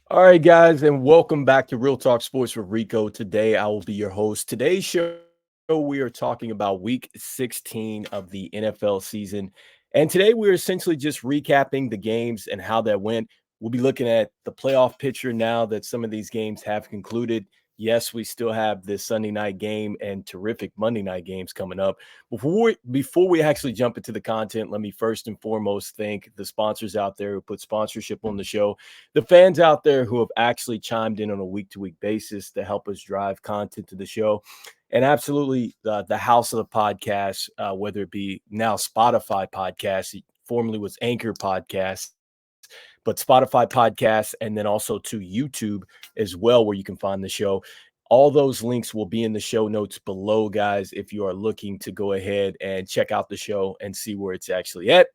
All right, guys, and welcome back to Real Talk Sports with Rico. Today, I will be your host. Today's show, we are talking about week 16 of the NFL season. And today, we're essentially just recapping the games and how that went. We'll be looking at the playoff picture now that some of these games have concluded. Yes, we still have this Sunday night game and terrific Monday night games coming up. Before we actually jump into the content, let me first and foremost thank the sponsors out there who put sponsorship on the show, the fans out there who have actually chimed in on a week-to-week basis to help us drive content to the show, and absolutely the house of the podcast, whether it be now Spotify podcast, it formerly was Anchor Podcast, but Spotify podcast, and then also to YouTube as well, where you can find the show. All those links will be in the show notes below, guys, if you are looking to go ahead and check out the show and see where it's actually at.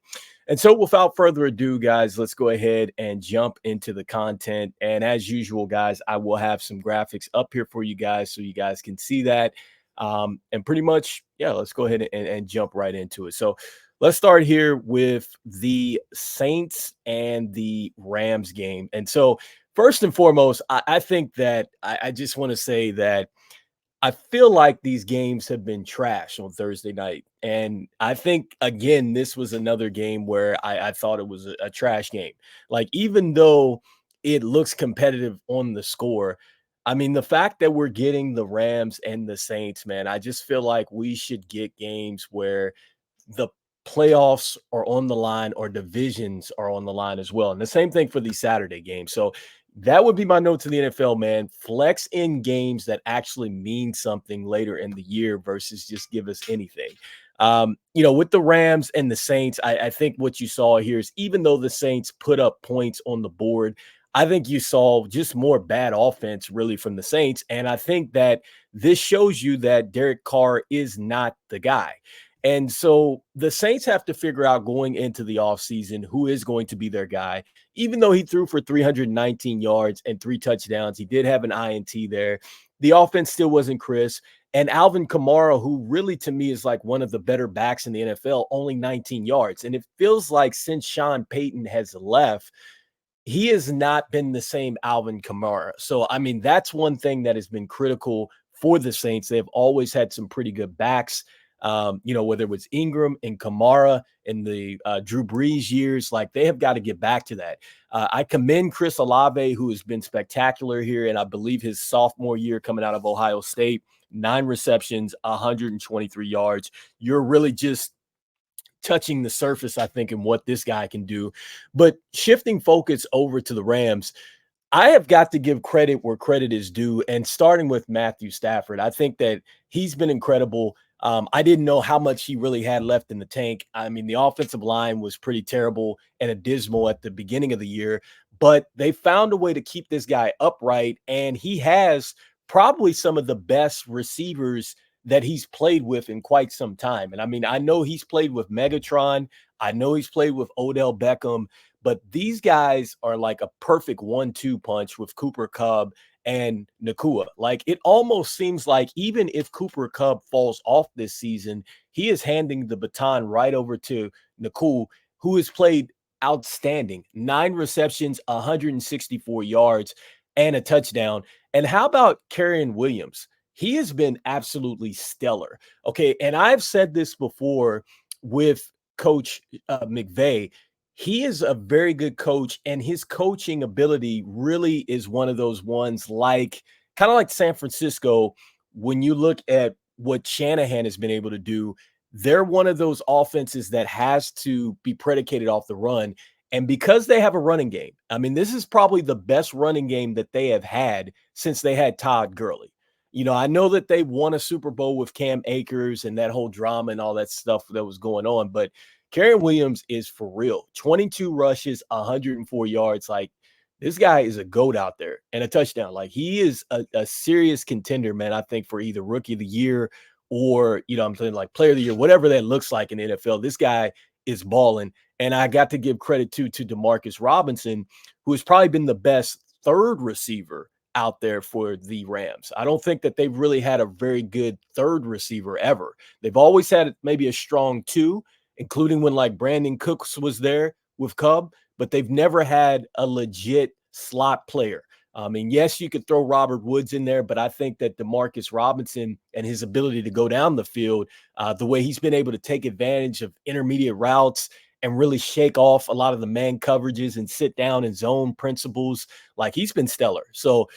And so, without further ado, guys, let's go ahead and jump into the content. And as usual, guys, I will have some graphics up here for you guys so you guys can see that. And pretty much, yeah, let's go ahead and jump right into it. So, let's start here with the Saints and the Rams game. And so, first and foremost, I think that I just want to say that I feel like these games have been trash on Thursday night. And I think, again, this was another game where I thought it was a trash game. Like, even though it looks competitive on the score, I mean, the fact that we're getting the Rams and the Saints, man, I just feel like we should get games where the playoffs are on the line or divisions are on the line as well. And the same thing for the Saturday games. So that would be my note to the NFL, man. Flex in games that actually mean something later in the year versus just give us anything. With the Rams and the Saints, I think what you saw here is, even though the Saints put up points on the board, I think you saw just more bad offense really from the Saints. And I think that this shows you that Derek Carr is not the guy. And so the Saints have to figure out going into the offseason who is going to be their guy. Even though he threw for 319 yards and 3 touchdowns, he did have an INT there. The offense still wasn't crisp. And Alvin Kamara, who really to me is like one of the better backs in the NFL, only 19 yards. And it feels like since Sean Payton has left, he has not been the same Alvin Kamara. So, I mean, that's one thing that has been critical for the Saints. They've always had some pretty good backs. Whether it was Ingram and Kamara in the Drew Brees years, like they have got to get back to that. I commend Chris Olave, who has been spectacular here, and I believe his sophomore year coming out of Ohio State, 9 receptions, 123 yards. You're really just touching the surface, I think, in what this guy can do. But shifting focus over to the Rams, I have got to give credit where credit is due, and starting with Matthew Stafford, I think that he's been incredible. I didn't know how much he really had left in the tank. I mean, the offensive line was pretty terrible and abysmal at the beginning of the year, but they found a way to keep this guy upright, and he has probably some of the best receivers that he's played with in quite some time. And I mean, I know he's played with Megatron. I know he's played with Odell Beckham, but these guys are like a perfect 1-2 punch with Cooper Kupp and Nakua. Like, it almost seems like even if Cooper Kupp falls off this season, he is handing the baton right over to Nakua, who has played outstanding. 9 receptions, 164 yards, and a touchdown. And how about Kerryon Williams? He has been absolutely stellar. Okay, and I've said this before with Coach McVay. He is a very good coach, and his coaching ability really is one of those ones like kind of like San Francisco. When you look at what Shanahan has been able to do, they're one of those offenses that has to be predicated off the run. And because they have a running game, I mean, this is probably the best running game that they have had since they had Todd Gurley. I know that they won a Super Bowl with Cam Akers and that whole drama and all that stuff that was going on, but Kerryon Williams is for real. 22 rushes, 104 yards. Like, this guy is a GOAT out there and a touchdown. Like, he is a serious contender, man, I think, for either rookie of the year or, I'm saying, like, player of the year, whatever that looks like in the NFL. This guy is balling. And I got to give credit to Demarcus Robinson, who has probably been the best third receiver out there for the Rams. I don't think that they've really had a very good third receiver ever. They've always had maybe a strong 2, including when like Brandon Cooks was there with Cub, but they've never had a legit slot player. I mean, yes, you could throw Robert Woods in there, but I think that Demarcus Robinson and his ability to go down the field, the way he's been able to take advantage of intermediate routes and really shake off a lot of the man coverages and sit down and zone principles, like he's been stellar. So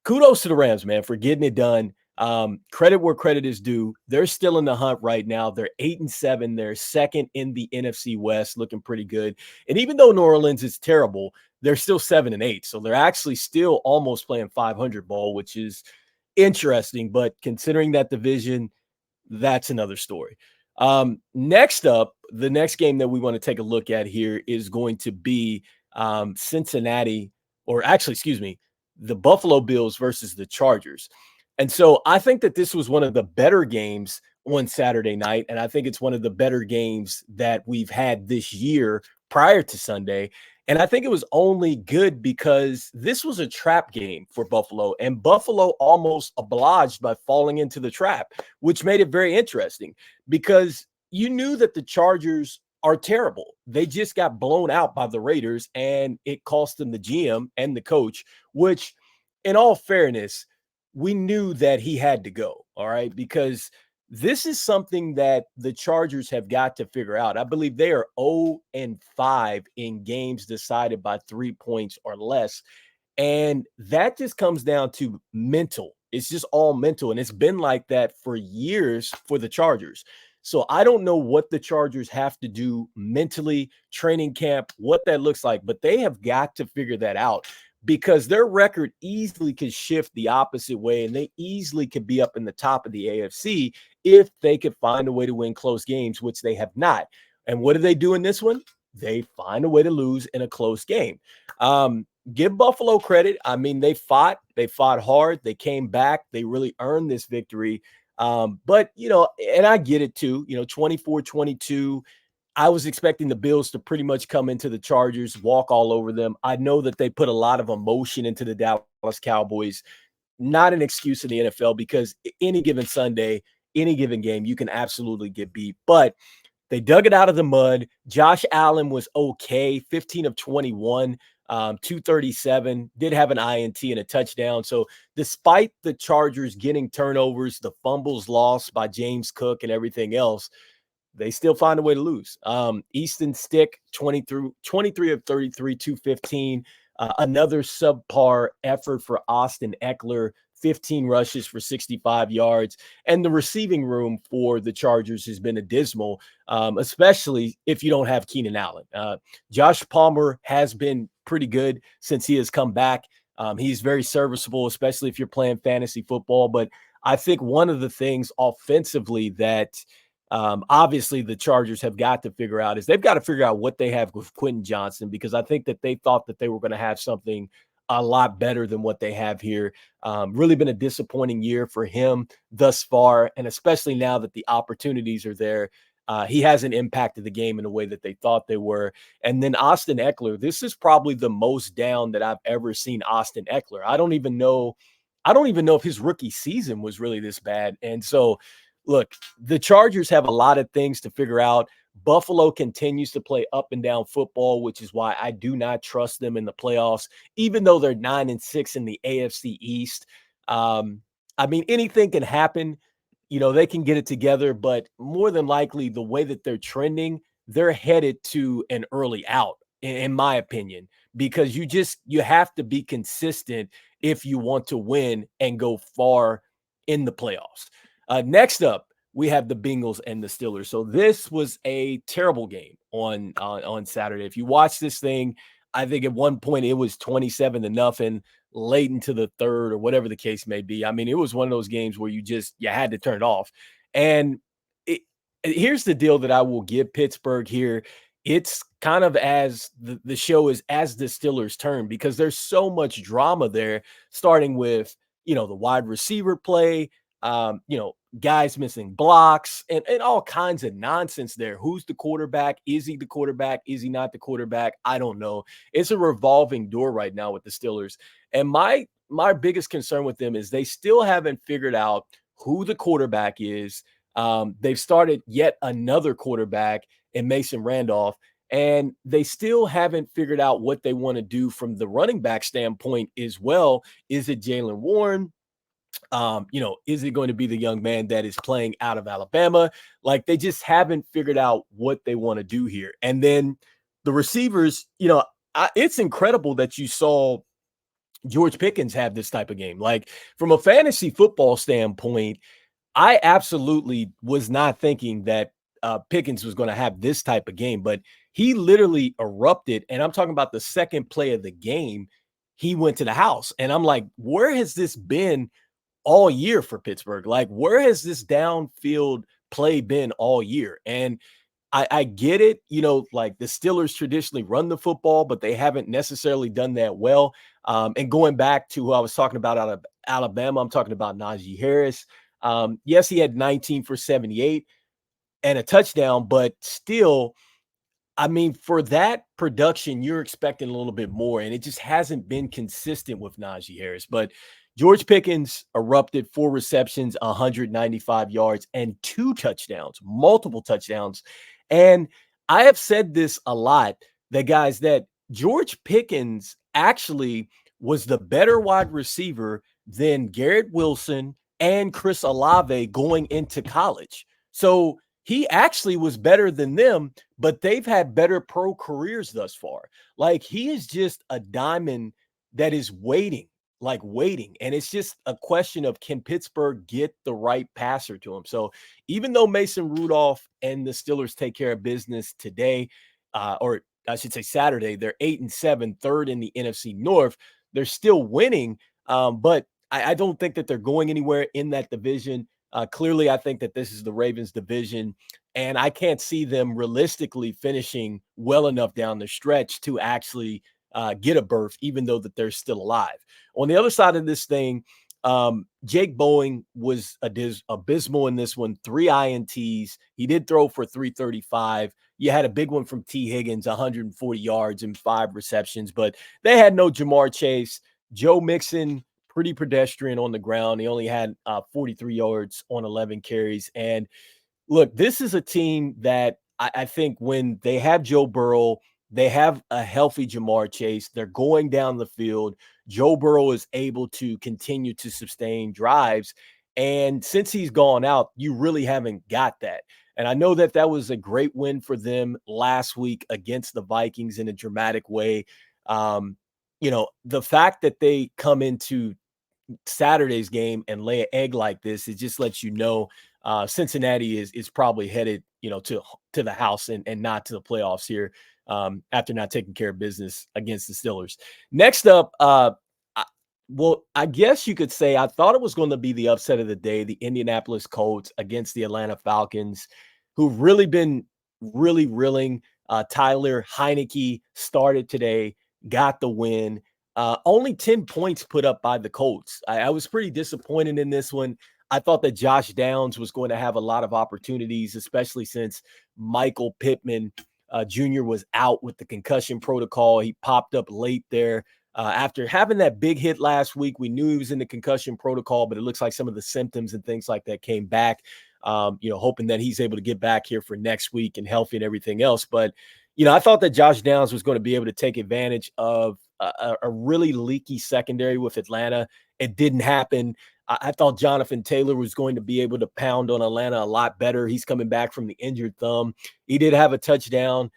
kudos to the Rams, man, for getting it done. Credit where credit is due. They're still in the hunt right now. They're 8-7. They're second in the NFC West, looking pretty good. And even though New Orleans is terrible, they're still 7-8. So they're actually still almost playing 500 ball, which is interesting. But considering that division, that's another story. Next up, the next game that we want to take a look at here is going to be Cincinnati, or actually, excuse me, the Buffalo Bills versus the Chargers. And so I think that this was one of the better games on Saturday night. And I think it's one of the better games that we've had this year prior to Sunday. And I think it was only good because this was a trap game for Buffalo, and Buffalo almost obliged by falling into the trap, which made it very interesting because you knew that the Chargers are terrible. They just got blown out by the Raiders, and it cost them the GM and the coach, which, in all fairness, we knew that he had to go, all right, because this is something that the Chargers have got to figure out. I believe they are 0-5 in games decided by 3 points or less. And that just comes down to mental. It's just all mental. And it's been like that for years for the Chargers. So I don't know what the Chargers have to do mentally, training camp, what that looks like, but they have got to figure that out, because their record easily could shift the opposite way, and they easily could be up in the top of the AFC if they could find a way to win close games, which they have not. And what do they do in this one? They find a way to lose in a close game. Give Buffalo credit. I mean, they fought hard. They came back. They really earned this victory. But, and I get it too, 24-22. I was expecting the Bills to pretty much come into the Chargers, walk all over them. I know that they put a lot of emotion into the Dallas Cowboys. Not an excuse in the NFL, because any given Sunday, any given game, you can absolutely get beat. But they dug it out of the mud. Josh Allen was okay, 15 of 21, 237, did have an INT and a touchdown. So despite the Chargers getting turnovers, the fumbles lost by James Cook and everything else, they still find a way to lose. Easton Stick, 23 of 33, 215. Another subpar effort for Austin Eckler, 15 rushes for 65 yards. And the receiving room for the Chargers has been abysmal, especially if you don't have Keenan Allen. Josh Palmer has been pretty good since he has come back. He's very serviceable, especially if you're playing fantasy football. But I think one of the things offensively that obviously the Chargers have got to figure out is they've got to figure out what they have with Quentin Johnson, because I think that they thought that they were going to have something a lot better than what they have here. Really been a disappointing year for him thus far, and especially now that the opportunities are there. He hasn't impacted the game in a way that they thought they were. And then Austin Eckler, this is probably the most down that I've ever seen Austin Eckler. I don't even know if his rookie season was really this bad. And so, look, the Chargers have a lot of things to figure out. Buffalo continues to play up and down football, which is why I do not trust them in the playoffs, even though they're 9-6 in the AFC East. I mean, anything can happen. They can get it together, but more than likely, the way that they're trending, they're headed to an early out, in my opinion, because you have to be consistent if you want to win and go far in the playoffs. Next up, we have the Bengals and the Steelers. So this was a terrible game on Saturday. If you watch this thing, I think at one point it was 27-0 late into the third, or whatever the case may be. I mean, it was one of those games where you had to turn it off. And here's the deal that I will give Pittsburgh here. It's kind of as the show is as the Steelers' turn, because there's so much drama there, starting with, the wide receiver play, guys missing blocks and all kinds of nonsense there. Who's the quarterback? Is he the quarterback? Is he not the quarterback? I don't know. It's a revolving door right now with the Steelers. And my biggest concern with them is they still haven't figured out who the quarterback is. They've started yet another quarterback in Mason Randolph. And they still haven't figured out what they want to do from the running back standpoint as well. Is it Jalen Warren? Is it going to be the young man that is playing out of Alabama? Like they just haven't figured out what they want to do here. And then the receivers, it's incredible that you saw George Pickens have this type of game. Like from a fantasy football standpoint, I absolutely was not thinking that Pickens was going to have this type of game, but he literally erupted. And I'm talking about the second play of the game. He went to the house. And I'm like, where has this been all year for Pittsburgh? Like, where has this downfield play been all year? And I get it, like the Steelers traditionally run the football, but they haven't necessarily done that well. And going back to who I was talking about out of Alabama, I'm talking about Najee Harris. Yes, he had 19 for 78 and a touchdown, but still, I mean, for that production, you're expecting a little bit more, and it just hasn't been consistent with Najee Harris. But George Pickens erupted 4 receptions, 195 yards, and 2 touchdowns, multiple touchdowns. And I have said this a lot, that guys, that George Pickens actually was the better wide receiver than Garrett Wilson and Chris Olave going into college. So he actually was better than them, but they've had better pro careers thus far. Like he is just a diamond that is waiting. And it's just a question of, can Pittsburgh get the right passer to him? So even though Mason Rudolph and the Steelers take care of business today, or I should say Saturday, they're 8-7, third in the NFC North. They're still winning, but I don't think that they're going anywhere in that division. Clearly, I think that this is the Ravens division, and I can't see them realistically finishing well enough down the stretch to actually get a berth, even though that they're still alive. On the other side of this thing, Jake Boeing was abysmal in this one. 3 INTs. He did throw for 335. You had a big one from T. Higgins, 140 yards and 5 receptions, but they had no Jamar Chase. Joe Mixon, pretty pedestrian on the ground. He only had 43 yards on 11 carries. And look, this is a team that I think when they have Joe Burrow, they have a healthy Jamar Chase. They're going down the field. Joe Burrow is able to continue to sustain drives. And since he's gone out, you really haven't got that. And I know that that was a great win for them last week against the Vikings in a dramatic way. The fact that they come into Saturday's game and lay an egg like this, it just lets you know Cincinnati is probably headed, to the house and not to the playoffs here after not taking care of business against the Steelers. Next up, I guess you could say I thought it was going to be the upset of the day, the Indianapolis Colts against the Atlanta Falcons, who've really been really reeling. Tyler Heineke started today, got the win. Only 10 points put up by the Colts. I was pretty disappointed in this one. I thought that Josh Downs was going to have a lot of opportunities, especially since Michael Pittman Jr. was out with the concussion protocol. He popped up late there. After having that big hit last week, we knew he was in the concussion protocol, but it looks like some of the symptoms and things like that came back, hoping that he's able to get back here for next week and healthy and everything else. But, I thought that Josh Downs was going to be able to take advantage of a really leaky secondary with Atlanta. It didn't happen. I thought Jonathan Taylor was going to be able to pound on Atlanta a lot better. He's coming back from the injured thumb. He did have a touchdown,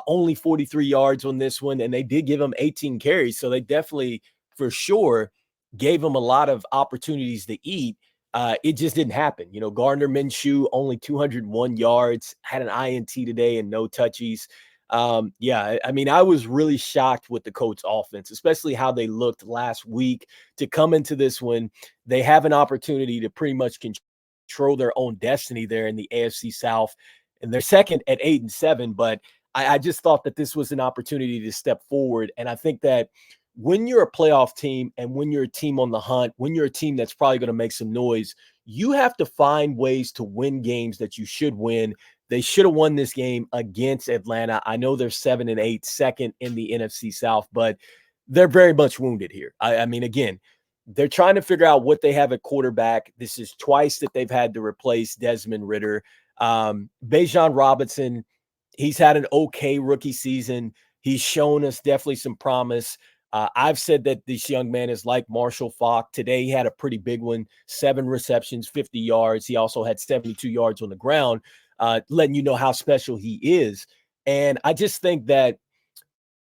only 43 yards on this one, and they did give him 18 carries. So they definitely, for sure, gave him a lot of opportunities to eat. It just didn't happen. Gardner Minshew, only 201 yards, had an INT today and no touchies. I was really shocked with the Colts offense, especially how they looked last week. To come into this one, they have an opportunity to pretty much control their own destiny there in the AFC South, and they're second at 8-7. But I just thought that this was an opportunity to step forward. And I think that when you're a playoff team and when you're a team on the hunt, when you're a team that's probably going to make some noise, you have to find ways to win games that you should win. They should have won this game against Atlanta. I know they're 7-8, second in the NFC South, but they're very much wounded here. I mean, again, they're trying to figure out what they have at quarterback. This is twice that they've had to replace Desmond Ridder. Bijan Robinson, He's had an okay rookie season. He's shown us definitely some promise. I've said that this young man is like Marshall Faulk. Today, he had a pretty big one, 7 receptions, 50 yards. He also had 72 yards on the ground, letting you know how special he is. And I just think that,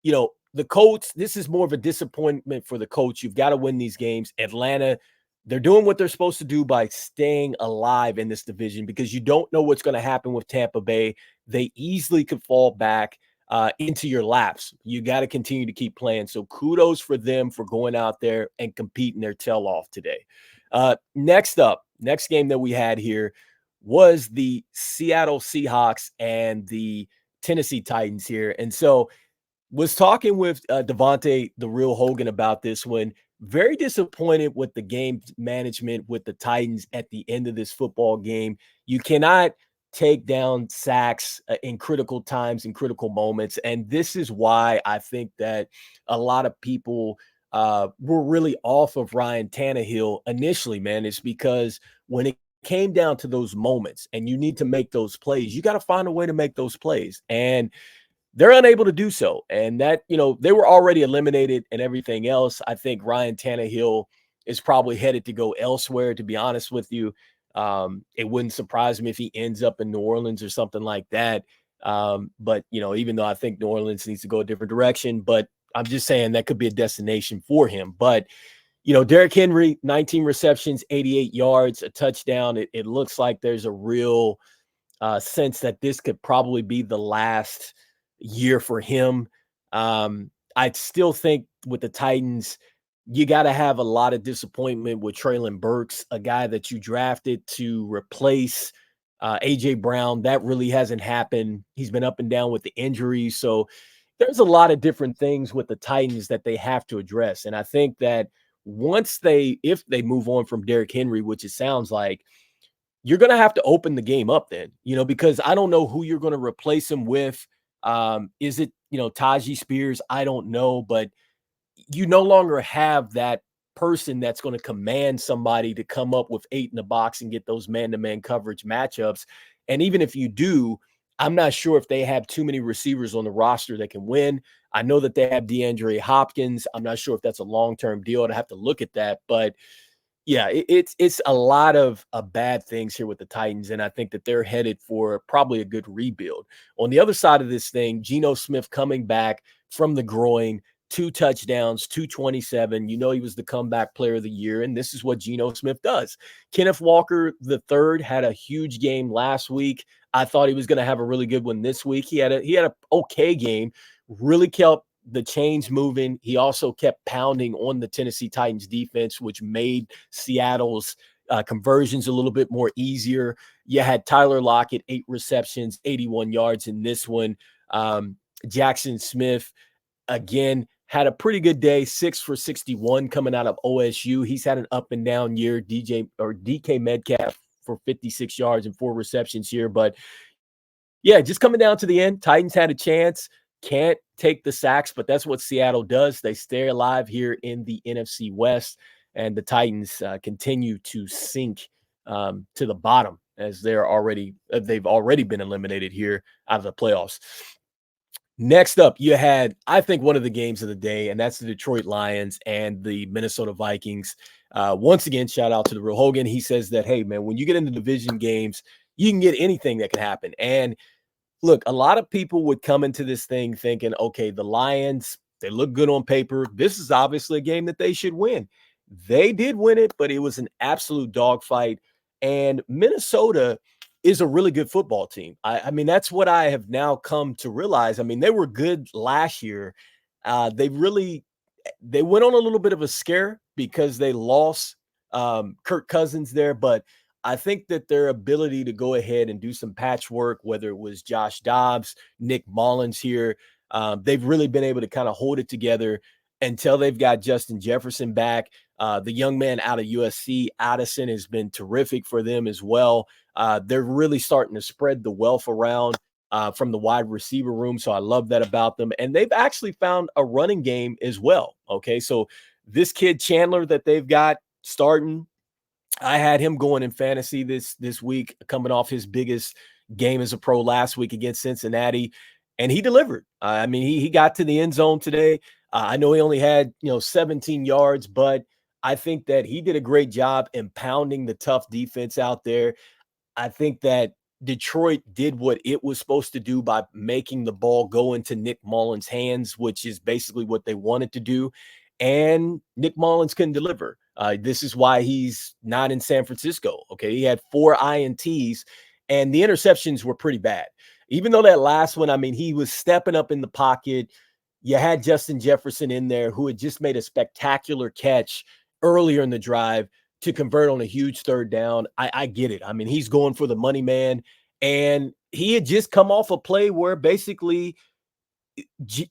the Colts, this is more of a disappointment for the Colts. You've got to win these games. Atlanta, they're doing what they're supposed to do by staying alive in this division because you don't know what's going to happen with Tampa Bay. They easily could fall back into your laps. You got to continue to keep playing. So kudos for them for going out there and competing their tail off today. Next game that we had here was the Seattle Seahawks and the Tennessee Titans here. And so was talking with Devontae, the real Hogan, about this one. Very disappointed with the game management with the Titans at the end of this football game. You cannot take down sacks in critical times and critical moments. And this is why I think that a lot of people were really off of Ryan Tannehill initially, man. It's because when it came down to those moments and you need to make those plays, you got to find a way to make those plays. And they're unable to do so. And that, they were already eliminated and everything else. I think Ryan Tannehill is probably headed to go elsewhere, to be honest with you. It wouldn't surprise me if he ends up in New Orleans or something like that. But, even though I think New Orleans needs to go a different direction, but I'm just saying that could be a destination for him. But, Derrick Henry, 19 receptions, 88 yards, a touchdown. It looks like there's a real sense that this could probably be the last year for him. I still think with the Titans, you got to have a lot of disappointment with Treylon Burks, a guy that you drafted to replace A.J. Brown. That really hasn't happened. He's been up and down with the injuries. So there's a lot of different things with the Titans that they have to address. And I think that if they move on from Derrick Henry, which it sounds like, you're going to have to open the game up then, because I don't know who you're going to replace him with. Is it, Tajee Spears? I don't know, but you no longer have that person that's going to command somebody to come up with 8 in the box and get those man-to-man coverage matchups. And even if you do, I'm not sure if they have too many receivers on the roster that can win. I know that they have DeAndre Hopkins. I'm not sure if that's a long-term deal. I'd have to look at that, but yeah, it's a lot of bad things here with the Titans, and I think that they're headed for probably a good rebuild. On the other side of this thing, Geno Smith coming back from the groin, 2 touchdowns, 227. He was the comeback player of the year, and this is what Geno Smith does. Kenneth Walker III had a huge game last week. I thought he was going to have a really good one this week. He had a okay game, really kept the chains moving. He also kept pounding on the Tennessee Titans defense, which made Seattle's conversions a little bit more easier. You had Tyler Lockett, 8 receptions, 81 yards in this one. Jackson Smith, again, had a pretty good day, 6 for 61 coming out of OSU. He's had an up and down year. DK Metcalf for 56 yards and 4 receptions here. But yeah, just coming down to the end, Titans had a chance. Can't take the sacks, but that's what Seattle does. They stay alive here in the NFC West, and the Titans continue to sink to the bottom as they've already been eliminated here out of the playoffs. Next up, you had, I think, one of the games of the day, and that's the Detroit Lions and the Minnesota Vikings. Once again, shout out to the real Hogan. He says that, hey, man, when you get into division games, you can get anything that can happen. And look, a lot of people would come into this thing thinking, okay, the Lions, they look good on paper. This is obviously a game that they should win. They did win it, but it was an absolute dogfight. And Minnesota is a really good football team. I mean, that's what I have now come to realize. I mean, they were good last year. They went on a little bit of a scare because they lost Kirk Cousins there, but I think that their ability to go ahead and do some patchwork, whether it was Josh Dobbs, Nick Mullins here, they've really been able to kind of hold it together until they've got Justin Jefferson back. The young man out of USC, Addison, has been terrific for them as well. They're really starting to spread the wealth around from the wide receiver room. So I love that about them. And they've actually found a running game as well. Okay, so this kid Chandler that they've got starting, I had him going in fantasy this week, coming off his biggest game as a pro last week against Cincinnati, and he delivered. I mean, he got to the end zone today. I know he only had 17 yards, but I think that he did a great job impounding the tough defense out there. I think that Detroit did what it was supposed to do by making the ball go into Nick Mullins' hands, which is basically what they wanted to do. And Nick Mullins couldn't deliver. This is why he's not in San Francisco. Okay. He had 4 INTs, and the interceptions were pretty bad. Even though that last one, I mean, he was stepping up in the pocket. You had Justin Jefferson in there who had just made a spectacular catch earlier in the drive to convert on a huge third down. I get it. I mean, he's going for the money man, and he had just come off a play where basically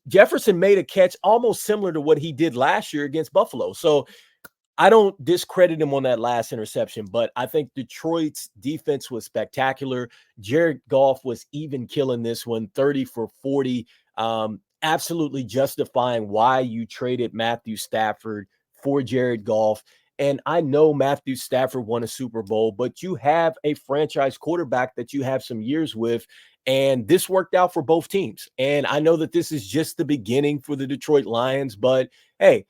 Jefferson made a catch almost similar to what he did last year against Buffalo. So I don't discredit him on that last interception, but I think Detroit's defense was spectacular. Jared Goff was even killing this one, 30 for 40, absolutely justifying why you traded Matthew Stafford for Jared Goff. And I know Matthew Stafford won a Super Bowl, but you have a franchise quarterback that you have some years with, and this worked out for both teams. And I know that this is just the beginning for the Detroit Lions, but hey,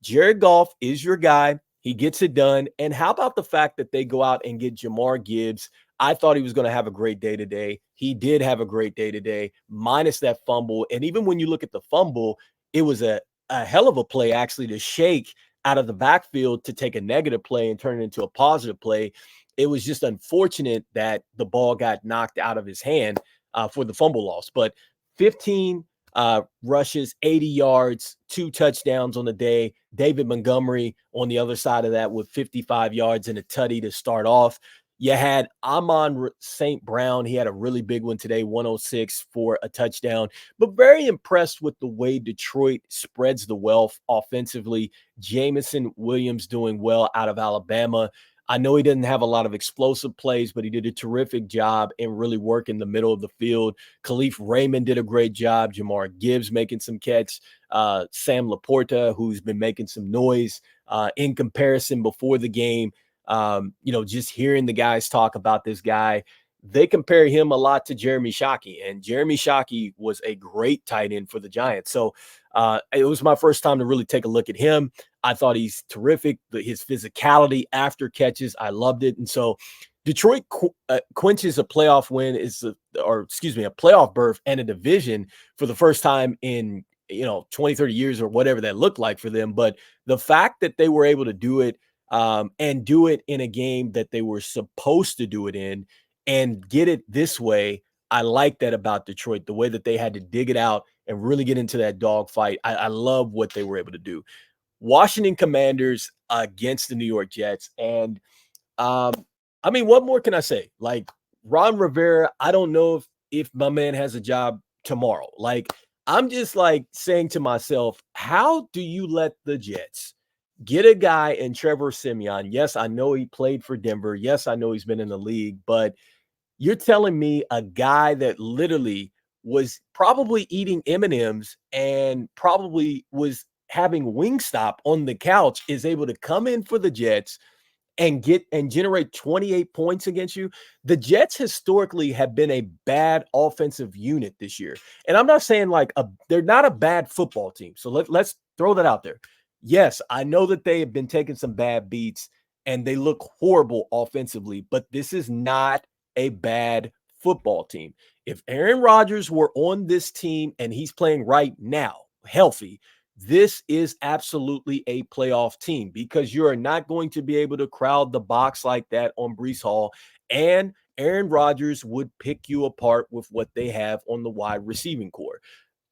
Jared Goff is your guy. He gets it done. And how about the fact that they go out and get Jamar Gibbs? I thought he was going to have a great day today. He did have a great day today, minus that fumble. And even when you look at the fumble, it was a hell of a play actually to shake out of the backfield to take a negative play and turn it into a positive play. It was just unfortunate that the ball got knocked out of his hand for the fumble loss. But 15 rushes, 80 yards, 2 touchdowns on the day. David Montgomery on the other side of that with 55 yards and a tutty to start off. You had Amon St. Brown. He had a really big one today, 106 for a touchdown, but very impressed with the way Detroit spreads the wealth offensively. Jameson Williams doing well out of Alabama. I know he didn't have a lot of explosive plays, but he did a terrific job in really working the middle of the field. Khalif Raymond did a great job. Jamar Gibbs making some catch. Sam Laporta, who's been making some noise in comparison before the game. Just hearing the guys talk about this guy, they compare him a lot to Jeremy Shockey, and Jeremy Shockey was a great tight end for the Giants. So it was my first time to really take a look at him. I thought he's terrific. His physicality after catches, I loved it. And so Detroit quenches a playoff win a playoff berth and a division for the first time in 20, 30 years or whatever that looked like for them. But the fact that they were able to do it and do it in a game that they were supposed to do it in and get it this way, I like that about Detroit, the way that they had to dig it out and really get into that dogfight. I love what they were able to do. Washington Commanders against the New York Jets. And what more can I say? Like, Ron Rivera, I don't know if my man has a job tomorrow. Like, I'm just like saying to myself, how do you let the Jets get a guy in Trevor Siemian? Yes, I know he played for Denver. Yes, I know he's been in the league, but you're telling me a guy that literally was probably eating M&Ms and probably was having Wingstop on the couch is able to come in for the Jets and generate 28 points against you. The Jets historically have been a bad offensive unit this year. And I'm not saying they're not a bad football team. So let's throw that out there. Yes, I know that they have been taking some bad beats and they look horrible offensively, but this is not a bad football team. If Aaron Rodgers were on this team and he's playing right now, healthy, this is absolutely a playoff team because you are not going to be able to crowd the box like that on Breece Hall, and Aaron Rodgers would pick you apart with what they have on the wide receiving core.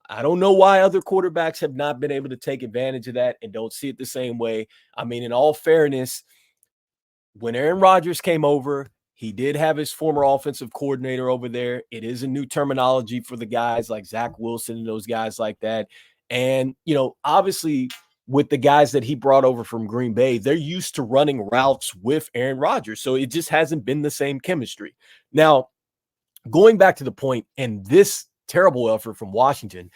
I don't know why other quarterbacks have not been able to take advantage of that and don't see it the same way. I mean, in all fairness, when Aaron Rodgers came over, he did have his former offensive coordinator over there. It is a new terminology for the guys like Zach Wilson and those guys like that. And, obviously with the guys that he brought over from Green Bay, they're used to running routes with Aaron Rodgers. So it just hasn't been the same chemistry. Now, going back to the point and this terrible effort from Washington,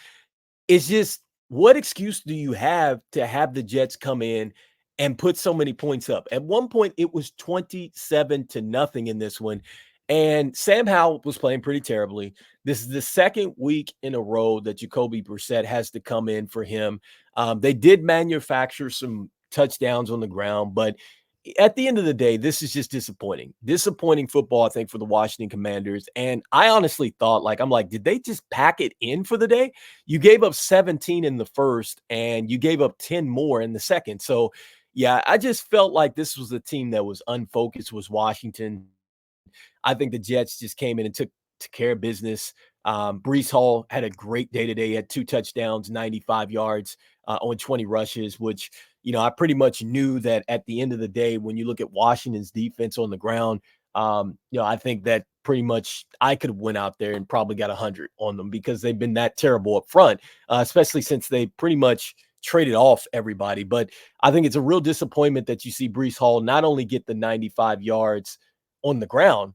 it's just, what excuse do you have to have the Jets come in and put so many points up? At one point, it was 27-0 in this one. And Sam Howell was playing pretty terribly. This is the second week in a row that Jacoby Brissett has to come in for him. They did manufacture some touchdowns on the ground, but at the end of the day, this is just disappointing. Disappointing football, I think, for the Washington Commanders. And I honestly thought, I'm like, did they just pack it in for the day? You gave up 17 in the first, and you gave up 10 more in the second. So, yeah, I just felt like this was a team that was unfocused, was Washington. I think the Jets just came in and took care of business. Brees Hall had a great day today. He had 2 touchdowns, 95 yards on 20 rushes, which, I pretty much knew that at the end of the day, when you look at Washington's defense on the ground, I think that pretty much I could have went out there and probably got 100 on them because they've been that terrible up front, especially since they pretty much traded off everybody. But I think it's a real disappointment that you see Brees Hall not only get the 95 yards on the ground,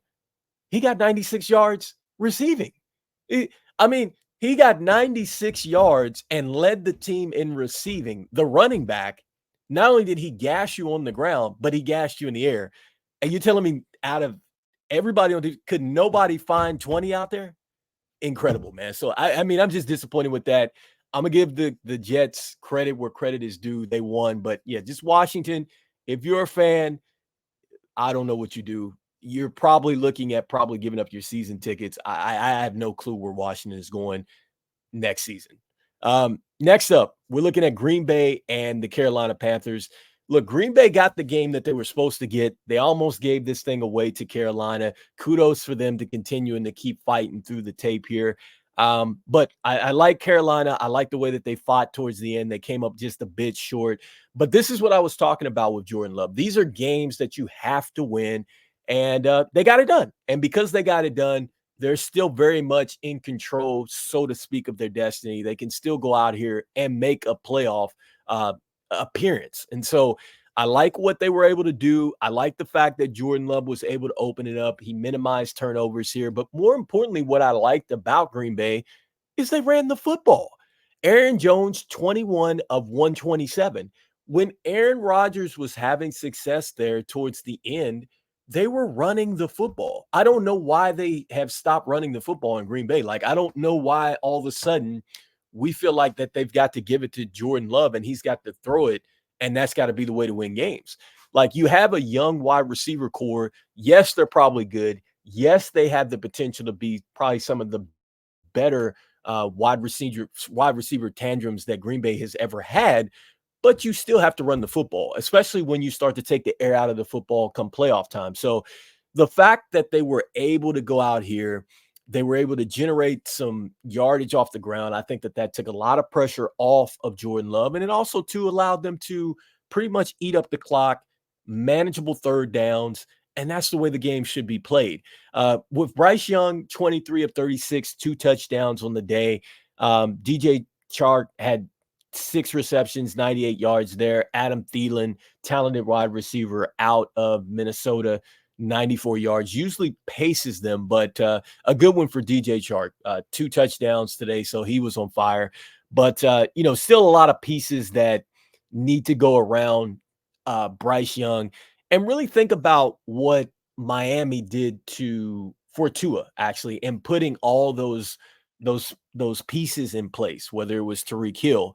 he got 96 yards receiving. I mean, he got 96 yards and led the team in receiving. The running back, not only did he gash you on the ground, but he gashed you in the air. And you're telling me out of everybody on could nobody find 20 out there? Incredible, man. So I mean, I'm just disappointed with that. I'm gonna give the Jets credit where credit is due. They won, but yeah, just Washington. If you're a fan, I don't know what you do. You're probably looking at giving up your season tickets. I have no clue where Washington is going next season. Next up, we're looking at Green Bay and the Carolina Panthers. Look, Green Bay got the game that they were supposed to get. They almost gave this thing away to Carolina. Kudos for them to continue and to keep fighting through the tape here. But I like Carolina. I like the way that they fought towards the end. They came up just a bit short. But this is what I was talking about with Jordan Love. These are games that you have to win, and they got it done. And because they got it done, they're still very much in control, so to speak, of their destiny. They can still go out here and make a playoff appearance. And so I like what they were able to do. I like the fact that Jordan Love was able to open it up. He minimized turnovers here. But more importantly, what I liked about Green Bay is they ran the football. Aaron Jones, 21 of 127. When Aaron Rodgers was having success there towards the end, they were running the football. I don't know why they have stopped running the football in Green Bay. I don't know why all of a sudden we feel like that they've got to give it to Jordan Love and he's got to throw it, and that's got to be the way to win games. You have a young wide receiver core. Yes, they're probably good. Yes, they have the potential to be probably some of the better wide receiver tandems that Green Bay has ever had, but you still have to run the football, especially when you start to take the air out of the football come playoff time. So the fact that they were able to go out here, they were able to generate some yardage off the ground. I think that took a lot of pressure off of Jordan Love, and it also too allowed them to pretty much eat up the clock, manageable third downs, and that's the way the game should be played. With Bryce Young, 23 of 36, 2 touchdowns on the day. DJ Chark had 6 receptions, 98 yards there. Adam Thielen, talented wide receiver out of Minnesota, 94 yards, usually paces them, but a good one for DJ Chark. 2 touchdowns today, so he was on fire. But, still a lot of pieces that need to go around Bryce Young, and really think about what Miami did for Tua, actually, and putting all those pieces in place, whether it was Tyreek Hill,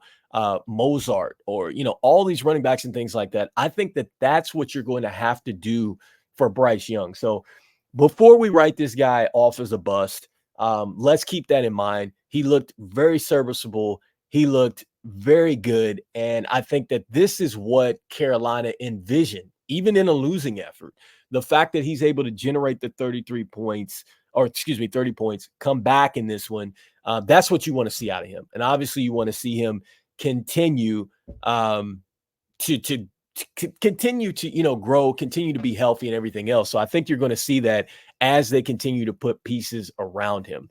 Mozart, or all these running backs and things like that. I think that that's what you're going to have to do for Bryce Young. So before we write this guy off as a bust, let's keep that in mind. He looked very serviceable. He looked very good. And I think that this is what Carolina envisioned, even in a losing effort. The fact that he's able to generate the 30 points, come back in this one, that's what you want to see out of him. And obviously you want to see him continue to continue to grow, continue to be healthy and everything else. So I think you're going to see that as they continue to put pieces around him.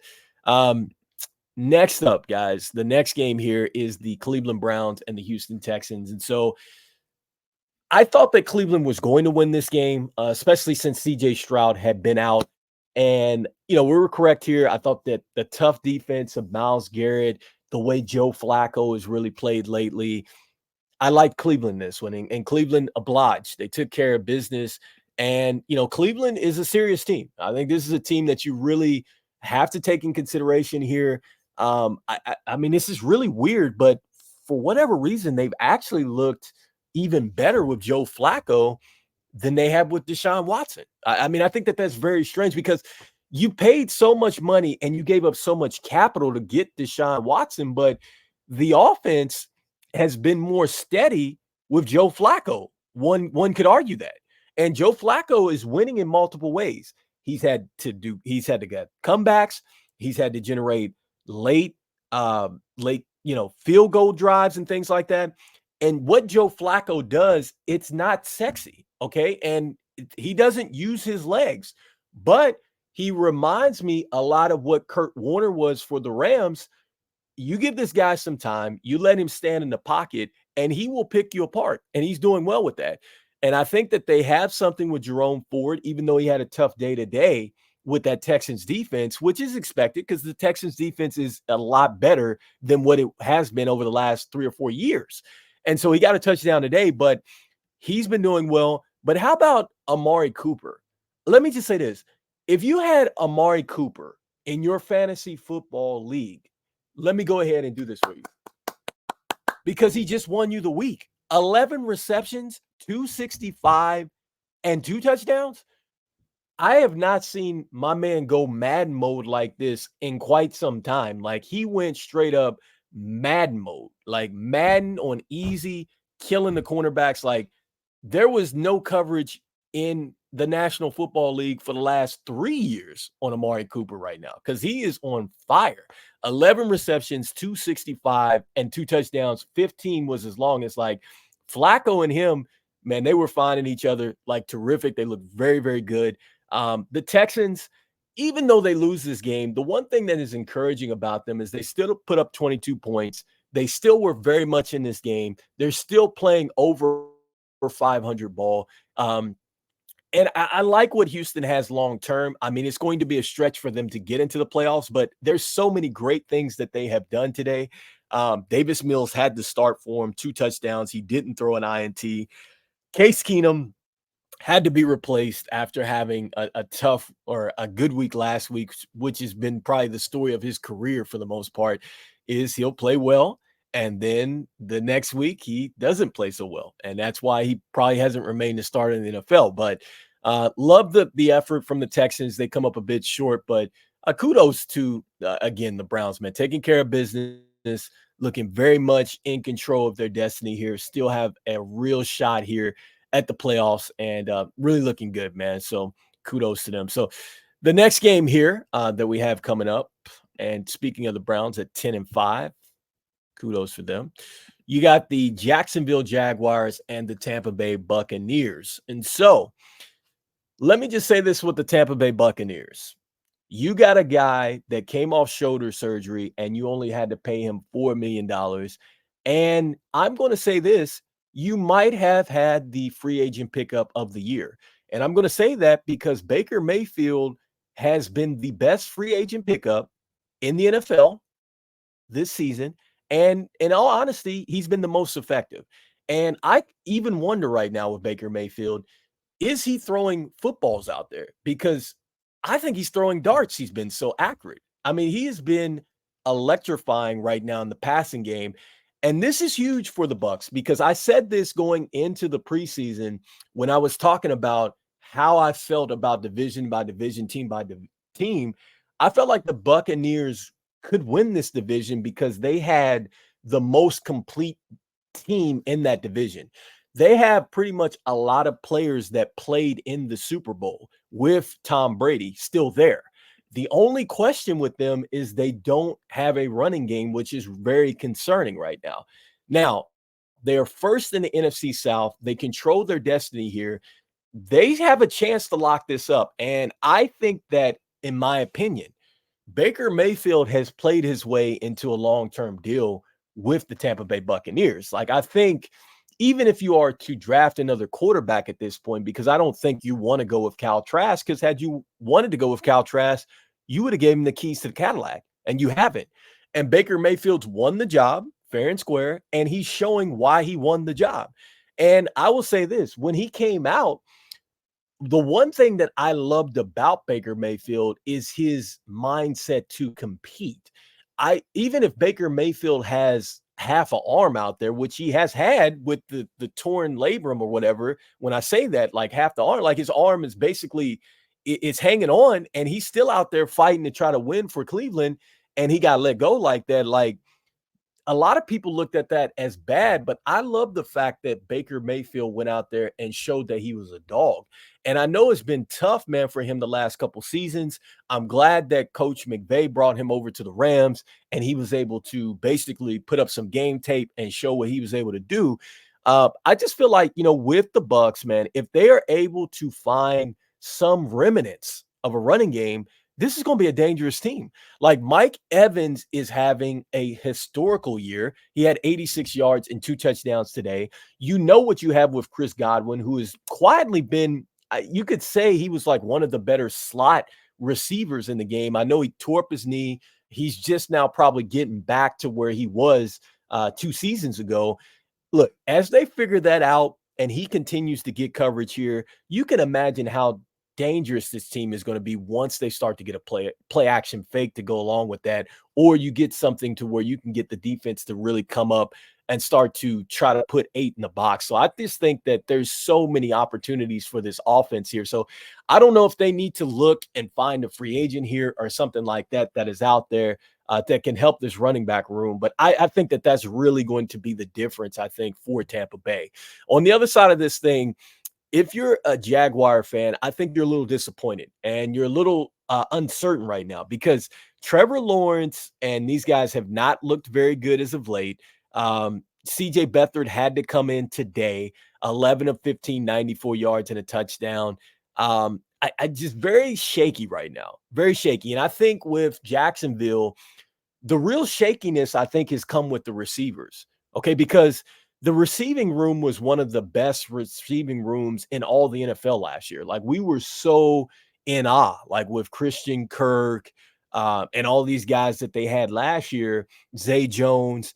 Next up, guys, the next game here is the Cleveland Browns and the Houston Texans. And so I thought that Cleveland was going to win this game, especially since CJ Stroud had been out. And, we were correct here. I thought that the tough defense of Myles Garrett, the way Joe Flacco has really played lately, I like Cleveland this one, and Cleveland obliged. They took care of business. And, Cleveland is a serious team. I think this is a team that you really have to take in consideration here. I mean, this is really weird, but for whatever reason, they've actually looked even better with Joe Flacco than they have with Deshaun Watson. I mean, I think that that's very strange because you paid so much money and you gave up so much capital to get Deshaun Watson, but the offense has been more steady with Joe Flacco. One could argue that. And Joe Flacco is winning in multiple ways. He's had to get comebacks, he's had to generate late, field goal drives and things like that. And what Joe Flacco does, it's not sexy, okay? And he doesn't use his legs, but he reminds me a lot of what Kurt Warner was for the Rams. You give this guy some time, you let him stand in the pocket, and he will pick you apart. And he's doing well with that. And I think that they have something with Jerome Ford, even though he had a tough day today with that Texans defense, which is expected because the Texans defense is a lot better than what it has been over the last 3 or 4 years. And so he got a touchdown today, but he's been doing well. But how about Amari Cooper? Let me just say this. If you had Amari Cooper in your fantasy football league, let me go ahead and do this for you because he just won you the week. 11 receptions, 265, and 2 touchdowns. I have not seen my man go Madden mode like this in quite some time. Like he went straight up Madden mode, like Madden on easy, killing the cornerbacks. Like there was no coverage in the National Football League for the last 3 years on Amari Cooper right now because he is on fire. 11 receptions, 265, and 2 touchdowns. 15 was as long as like Flacco and him, man, they were finding each other like terrific. They look very, very good. The Texans, even though they lose this game, the one thing that is encouraging about them is they still put up 22 points. They still were very much in this game. They're still playing over 500 ball. And I like what Houston has long term. I mean, it's going to be a stretch for them to get into the playoffs, but there's so many great things that they have done today. Davis Mills had to start for him, 2 touchdowns. He didn't throw an INT. Case Keenum had to be replaced after having a tough or a good week last week, which has been probably the story of his career for the most part, is he'll play well. And then the next week he doesn't play so well. And that's why he probably hasn't remained a starter in the NFL. But love the effort from the Texans. They come up a bit short, but kudos to, again, the Browns, man, taking care of business, looking very much in control of their destiny here, still have a real shot here at the playoffs and really looking good, man. So kudos to them. So the next game here that we have coming up, and speaking of the Browns at 10-5, kudos for them. You got the Jacksonville Jaguars and the Tampa Bay Buccaneers. And so let me just say this with the Tampa Bay Buccaneers. You got a guy that came off shoulder surgery and you only had to pay him $4 million. And I'm going to say this, you might have had the free agent pickup of the year. And I'm going to say that because Baker Mayfield has been the best free agent pickup in the NFL this season. And in all honesty, he's been the most effective. And I even wonder right now with Baker Mayfield, is he throwing footballs out there? Because I think he's throwing darts. He's been so accurate. I mean, he has been electrifying right now in the passing game. And this is huge for the Bucs because I said this going into the preseason when I was talking about how I felt about division by division, team by team. I felt like the Buccaneers could win this division because they had the most complete team in that division. They have pretty much a lot of players that played in the Super Bowl with Tom Brady still there. The only question with them is they don't have a running game, which is very concerning right now. Now, they are first in the NFC South. They control their destiny here. They have a chance to lock this up. And I think that, in my opinion, Baker Mayfield has played his way into a long-term deal with the Tampa Bay Buccaneers. Like, I think even if you are to draft another quarterback at this point, because I don't think you want to go with Kyle Trask, because had you wanted to go with Kyle Trask, you would have given him the keys to the Cadillac, and you haven't. And Baker Mayfield's won the job fair and square, and he's showing why he won the job. And I will say this, when he came out, The one thing that I loved about Baker Mayfield is his mindset to compete. I even if Baker Mayfield has half an arm out there, which he has had with the torn labrum or whatever. When I say that, like half the arm, like his arm is basically it's hanging on, and he's still out there fighting to try to win for Cleveland, and he got let go like that. Like a lot of people looked at that as bad, but I love the fact that Baker Mayfield went out there and showed that he was a dog. And I know it's been tough, man, for him the last couple seasons. I'm glad that Coach McVay brought him over to the Rams and he was able to basically put up some game tape and show what he was able to do. I just feel like, with the Bucks, man, if they are able to find some remnants of a running game, this is going to be a dangerous team. Like Mike Evans is having a historical year. He had 86 yards and 2 touchdowns today. You know what you have with Chris Godwin, who has quietly been, you could say he was like one of the better slot receivers in the game. I know he tore up his knee. He's just now probably getting back to where he was 2 seasons ago. Look, as they figure that out and he continues to get coverage here, you can imagine how dangerous this team is going to be once they start to get a play action fake to go along with that, or you get something to where you can get the defense to really come up and start to try to put 8 in the box. So I just think that there's so many opportunities for this offense here. So I don't know if they need to look and find a free agent here or something like that that is out there that can help this running back room. But I think that that's really going to be the difference, I think, for Tampa Bay. On the other side of this thing, if you're a Jaguar fan, I think you're a little disappointed and you're a little uncertain right now because Trevor Lawrence and these guys have not looked very good as of late. CJ Beathard had to come in today, 11 of 15, 94 yards and a touchdown. I just very shaky right now, very shaky. And I think with Jacksonville, the real shakiness, I think, has come with the receivers. Okay, because the receiving room was one of the best receiving rooms in all the NFL last year. Like we were so in awe, like with Christian Kirk and all these guys that they had last year, Zay Jones.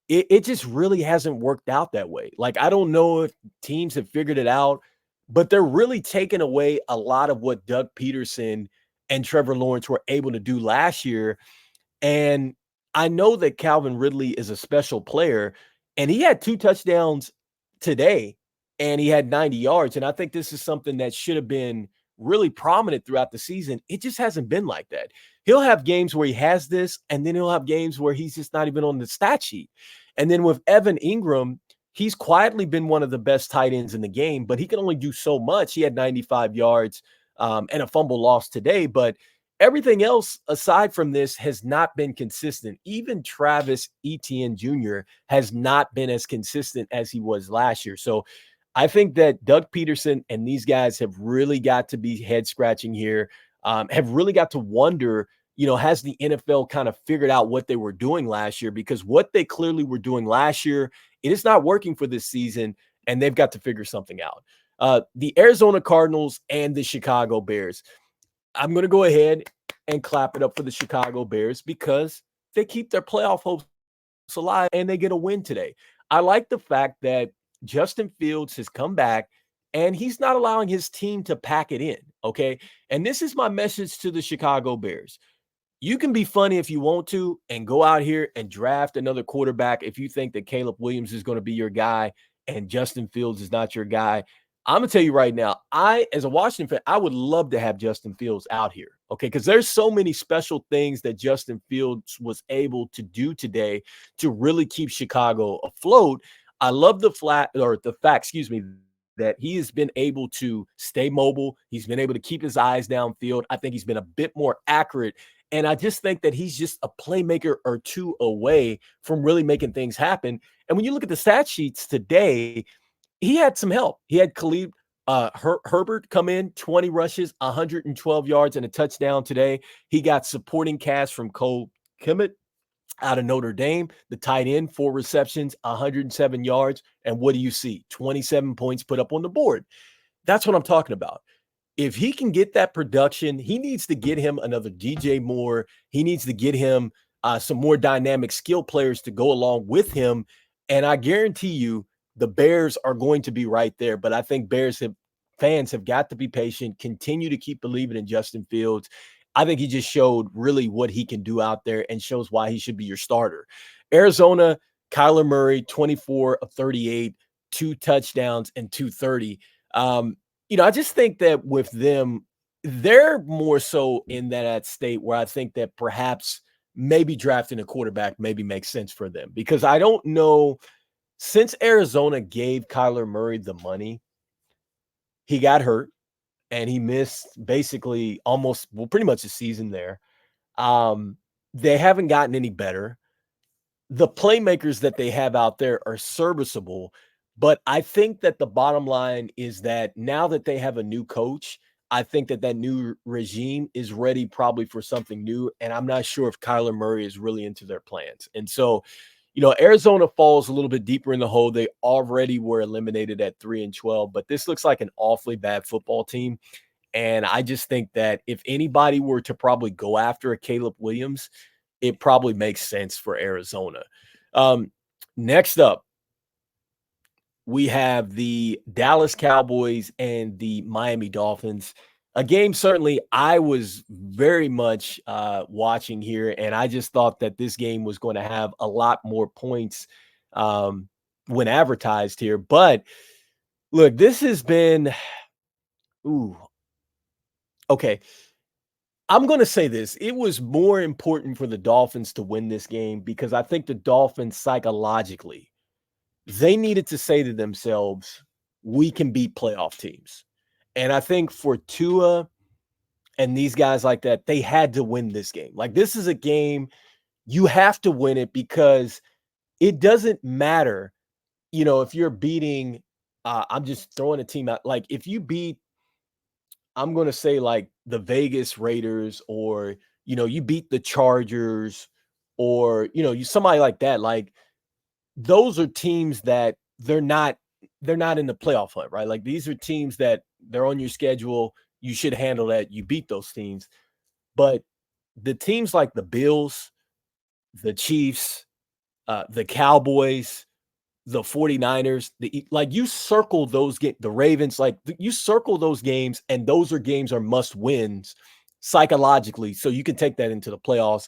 It just really hasn't worked out that way. Like I don't know if teams have figured it out, but they're really taking away a lot of what Doug Peterson and Trevor Lawrence were able to do last year. And I know that Calvin Ridley is a special player, and he had 2 touchdowns today, and he had 90 yards. And I think this is something that should have been really prominent throughout the season. It just hasn't been like that. He'll have games where he has this, and then he'll have games where he's just not even on the stat sheet. And then with Evan Ingram, he's quietly been one of the best tight ends in the game, but he can only do so much. He had 95 yards and a fumble loss today, but everything else aside from this has not been consistent. Even Travis Etienne Jr. has not been as consistent as he was last year. So I think that Doug Peterson and these guys have really got to be head scratching here, have really got to wonder, has the NFL kind of figured out what they were doing last year? Because what they clearly were doing last year, it is not working for this season, and they've got to figure something out. The Arizona Cardinals and the Chicago Bears. I'm going to go ahead and clap it up for the Chicago Bears because they keep their playoff hopes alive and they get a win today. I like the fact that Justin Fields has come back and he's not allowing his team to pack it in. Okay. And this is my message to the Chicago Bears. You can be funny if you want to and go out here and draft another quarterback if you think that Caleb Williams is going to be your guy and Justin Fields is not your guy. I'm going to tell you right now, as a Washington fan, I would love to have Justin Fields out here, okay? Because there's so many special things that Justin Fields was able to do today to really keep Chicago afloat. I love the fact, that he has been able to stay mobile. He's been able to keep his eyes downfield. I think he's been a bit more accurate. And I just think that he's just a playmaker or two away from really making things happen. And when you look at the stat sheets today, he had some help. He had Khalid Herbert come in, 20 rushes, 112 yards, and a touchdown today. He got supporting cast from Cole Kmet out of Notre Dame, the tight end, 4 receptions, 107 yards. And what do you see? 27 points put up on the board. That's what I'm talking about. If he can get that production, he needs to get him another DJ Moore. He needs to get him some more dynamic skill players to go along with him. And I guarantee you, the Bears are going to be right there. But I think Bears fans have got to be patient, continue to keep believing in Justin Fields. I think he just showed really what he can do out there and shows why he should be your starter. Arizona, Kyler Murray, 24 of 38, 2 touchdowns and 230. I just think that with them, they're more so in that state where I think that perhaps maybe drafting a quarterback maybe makes sense for them, because I don't know, since Arizona gave Kyler Murray the money, he got hurt and he missed basically almost, well, pretty much a season there. They haven't gotten any better. The playmakers that they have out there are serviceable, but I think that the bottom line is that now that they have a new coach, I think that that new regime is ready probably for something new, and I'm not sure if Kyler Murray is really into their plans. And so, Arizona falls a little bit deeper in the hole. They already were eliminated at 3-12, but this looks like an awfully bad football team. And I just think that if anybody were to probably go after a Caleb Williams, it probably makes sense for Arizona. Next up, we have the Dallas Cowboys and the Miami Dolphins. A game certainly I was very much watching here, and I just thought that this game was going to have a lot more points when advertised here. But look, this has been ooh, okay. I'm going to say this. It was more important for the Dolphins to win this game because I think the Dolphins psychologically, they needed to say to themselves, we can beat playoff teams. And I think for Tua and these guys like that, they had to win this game. Like, this is a game you have to win it, because it doesn't matter, if you're beating, I'm just throwing a team out. Like, if you beat, I'm going to say like the Vegas Raiders, or, you beat the Chargers, or, you somebody like that, like those are teams that they're not in the playoff hunt, right? Like, these are teams that they're on your schedule. You should handle that. You beat those teams. But the teams like the Bills, the Chiefs, the Cowboys, the 49ers, you circle those the Ravens, like you circle those games, and those are must wins psychologically, so you can take that into the playoffs.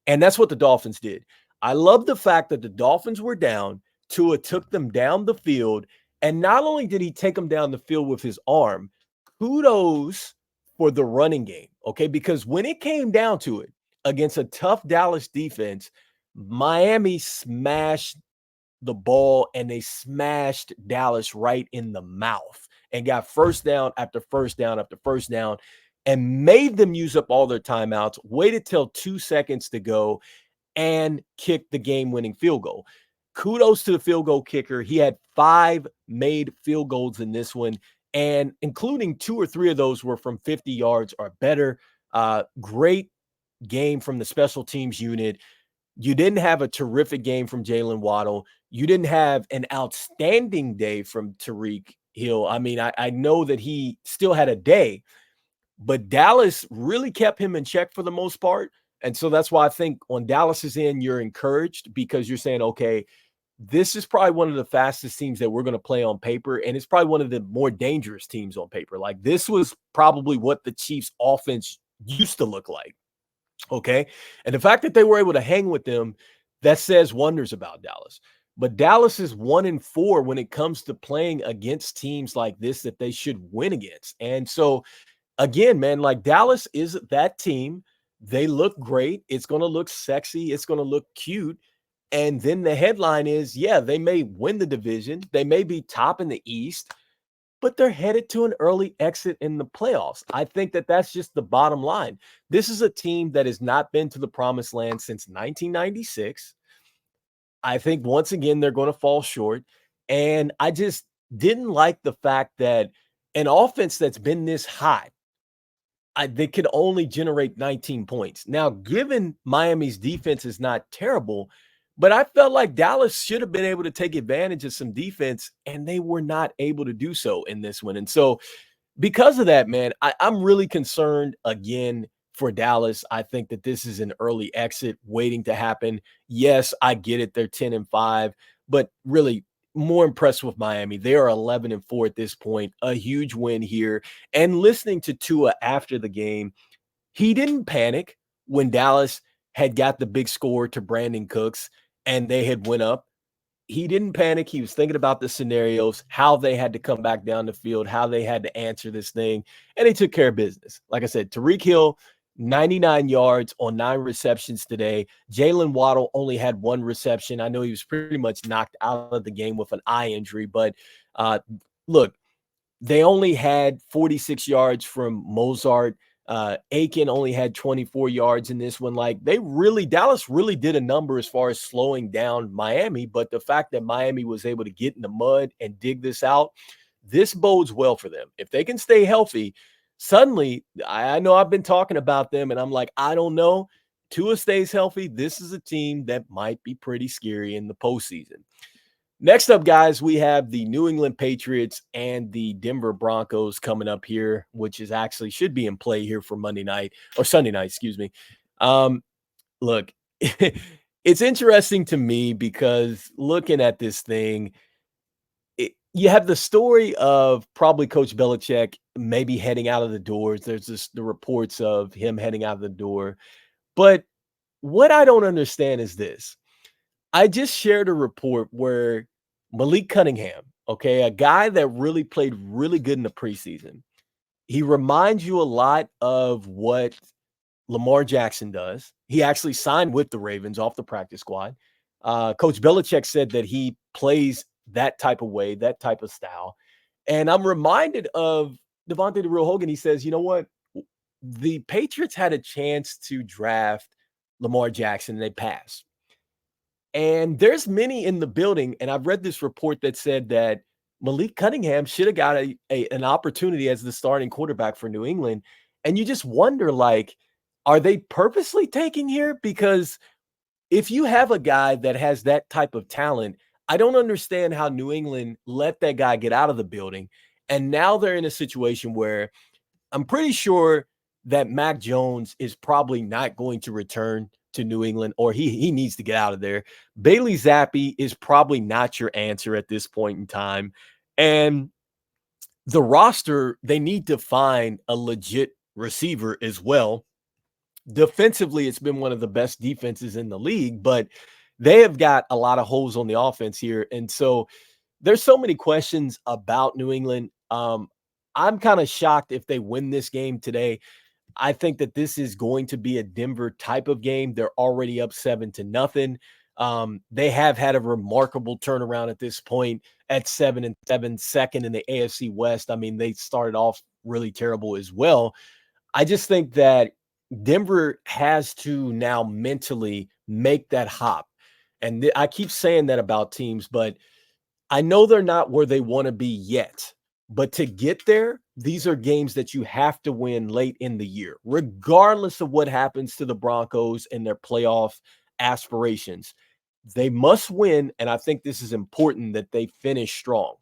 And that's what the Dolphins did. I love the fact that the Dolphins were down. Tua took them down the field, and not only did he take them down the field with his arm, kudos for the running game, okay? Because when it came down to it, against a tough Dallas defense, Miami smashed the ball, and they smashed Dallas right in the mouth and got first down after first down after first down and made them use up all their timeouts, waited till 2 seconds to go, and kicked the game-winning field goal. Kudos to the field goal kicker. He had 5 made field goals in this one, and including 2 or 3 of those were from 50 yards or better. Great game from the special teams unit. You didn't have a terrific game from Jalen Waddle. You didn't have an outstanding day from Tyreek Hill. I mean, I know that he still had a day, but Dallas really kept him in check for the most part. And so that's why I think on Dallas's end, you're encouraged, because you're saying, okay, this is probably one of the fastest teams that we're going to play on paper. And it's probably one of the more dangerous teams on paper. Like, this was probably what the Chiefs offense used to look like. Okay. And the fact that they were able to hang with them, that says wonders about Dallas. But Dallas is 1-4 when it comes to playing against teams like this that they should win against. And so, again, man, like, Dallas is that team. They look great. It's going to look sexy. It's going to look cute. And then the headline is, yeah, they may win the division. They may be top in the East, but they're headed to an early exit in the playoffs. I think that that's just the bottom line. This is a team that has not been to the promised land since 1996. I think once again, they're going to fall short. And I just didn't like the fact that an offense that's been this hot, they could only generate 19 points. Now, given Miami's defense is not terrible, but I felt like Dallas should have been able to take advantage of some defense, and they were not able to do so in this one. And so, because of that, man, I'm really concerned again for Dallas. I think that this is an early exit waiting to happen. Yes, I get it. They're 10-5, but really, more impressed with Miami. They are 11-4 at this point, a huge win here. And listening to Tua after the game, he didn't panic when Dallas had got the big score to Brandon Cooks and they had went up. He didn't panic. He was thinking about the scenarios, how they had to come back down the field, how they had to answer this thing, and they took care of business. Like I said, Tyreek Hill, 99 yards on 9 receptions today. Jalen Waddle only had 1 reception. I know he was pretty much knocked out of the game with an eye injury, but look, they only had 46 yards from Mozart. Aiken only had 24 yards in this one. Like Dallas really did a number as far as slowing down Miami. But the fact that Miami was able to get in the mud and dig this out, this bodes well for them. If they can stay healthy, suddenly, I know I've been talking about them and I'm like, I don't know. Tua stays healthy. This is a team that might be pretty scary in the postseason. Next up, guys, we have the New England Patriots and the Denver Broncos coming up here, which is actually should be in play here for Monday night or Sunday night, excuse me. Look, it's interesting to me because looking at this thing, you have the story of probably Coach Belichick maybe heading out of the doors. There's the reports of him heading out of the door. But what I don't understand is this. I just shared a report where Malik Cunningham, okay, a guy that really played really good in the preseason. He reminds you a lot of what Lamar Jackson does. He actually signed with the Ravens off the practice squad. Coach Belichick said that he plays that type of way, that type of style. And I'm reminded of Devontae the Real Hogan. He says, you know what? The Patriots had a chance to draft Lamar Jackson and they passed. And there's many in the building, and I've read this report that said that Malik Cunningham should have got an opportunity as the starting quarterback for New England. And you just wonder, like, are they purposely taking here? Because if you have a guy that has that type of talent, I don't understand how New England let that guy get out of the building. And now they're in a situation where I'm pretty sure that Mac Jones is probably not going to return to New England, or he needs to get out of there. Bailey Zappi is probably not your answer at this point in time. And the roster, they need to find a legit receiver as well. Defensively, it's been one of the best defenses in the league, but they have got a lot of holes on the offense here. And so there's so many questions about New England. I'm kind of shocked if they win this game today. I think that this is going to be a Denver type of game. They're already up 7-0. They have had a remarkable turnaround at this point at 7-7, second in the AFC West. I mean, they started off really terrible as well. I just think that Denver has to now mentally make that hop. And I keep saying that about teams, but I know they're not where they want to be yet. But to get there, these are games that you have to win late in the year, regardless of what happens to the Broncos and their playoff aspirations. They must win, and I think this is important that they finish strong,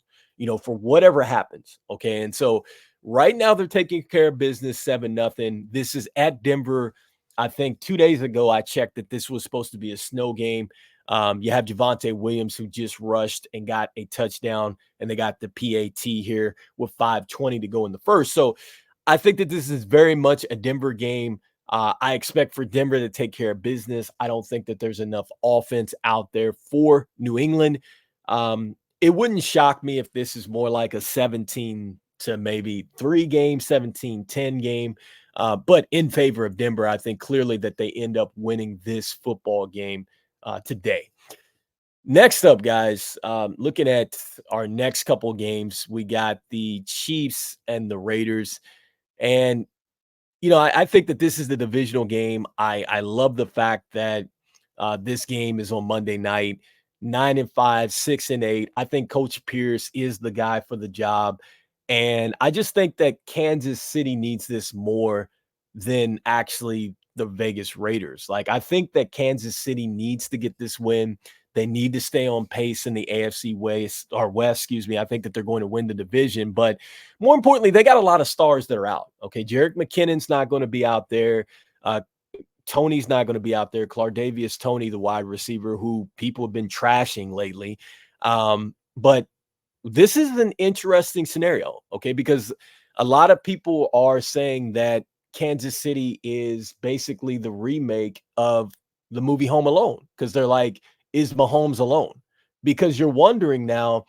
for whatever happens, okay? And so right now they're taking care of business 7-0. This is at Denver. I think 2 days ago I checked that this was supposed to be a snow game. You have Javonte Williams, who just rushed and got a touchdown, and they got the PAT here with 5:20 to go in the first. So I think that this is very much a Denver game. I expect for Denver to take care of business. I don't think that there's enough offense out there for New England. It wouldn't shock me if this is more like a 17 to maybe 3 game, 17-10 game. But in favor of Denver, I think clearly that they end up winning this football game today. Next up, guys, looking at our next couple games, we got the Chiefs and the Raiders. And, I think that this is the divisional game. I love the fact that this game is on Monday night, 9-5, 6-8. I think Coach Pierce is the guy for the job. And I just think that Kansas City needs this more than actually the Vegas Raiders. Like, I think that Kansas City needs to get this win. They need to stay on pace in the AFC West. I think that they're going to win the division. But more importantly, they got a lot of stars that are out. Okay, Jerick McKinnon's not going to be out there. Tony's not going to be out there. Clardavius Tony, the wide receiver, who people have been trashing lately. But this is an interesting scenario, okay? Because a lot of people are saying that Kansas City is basically the remake of the movie Home Alone because they're like, is Mahomes alone? Because you're wondering now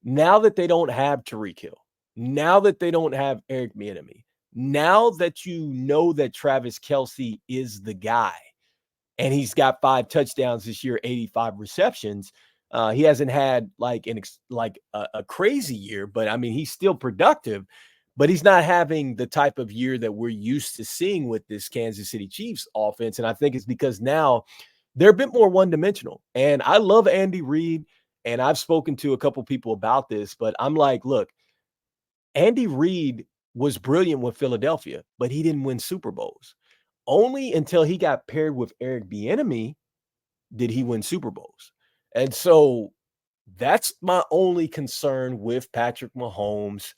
that they don't have Tariq Hill, now that they don't have Eric Bieniemy, now that you know that Travis Kelce is the guy, and he's got 5 touchdowns this year, 85 receptions. He hasn't had like a crazy year, but I mean he's still productive. But he's not having the type of year that we're used to seeing with this Kansas City Chiefs offense, and I think it's because now they're a bit more one-dimensional. And I love Andy Reid, and I've spoken to a couple people about this, but I'm like, look, Andy Reid was brilliant with Philadelphia, but he didn't win Super Bowls. Only until he got paired with Eric Bieniemy did he win Super Bowls. And so that's my only concern with Patrick Mahomes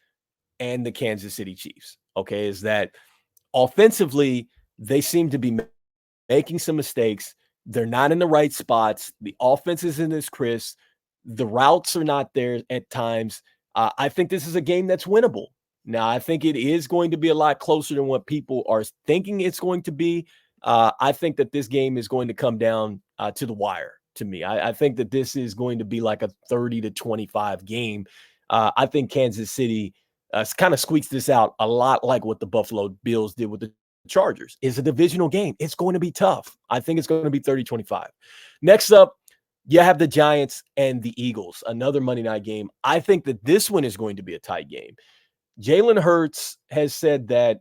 and the Kansas City Chiefs. Okay, is that offensively they seem to be making some mistakes. They're not in the right spots. The offense isn't as crisp. The routes are not there at times. I think this is a game that's winnable. Now, I think it is going to be a lot closer than what people are thinking it's going to be. I think that this game is going to come down to the wire to me. I think that this is going to be like a 30-25 game. I think Kansas City kind of squeaks this out a lot like what the Buffalo Bills did with the Chargers. Is a divisional game. It's going to be tough. I think it's going to be 30-25. Next up, you have the Giants and the Eagles, another Monday night game. I think that this one is going to be a tight game. Jalen Hurts has said that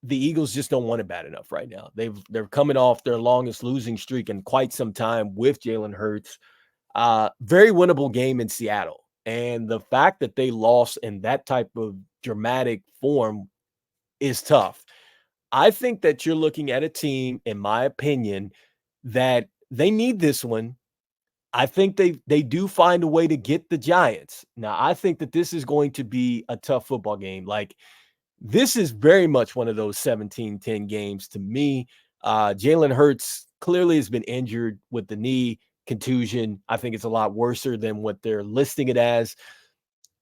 the Eagles just don't want it bad enough right now. They're coming off their longest losing streak in quite some time with Jalen Hurts. Very winnable game in Seattle. And the fact that they lost in that type of dramatic form is tough. I think that you're looking at a team, in my opinion, that they need this one. I think they do find a way to get the Giants. Now, I think that this is going to be a tough football game. Like, this is very much one of those 17-10 games to me. Jalen Hurts clearly has been injured with the knee contusion. I think it's a lot worse than what they're listing it as.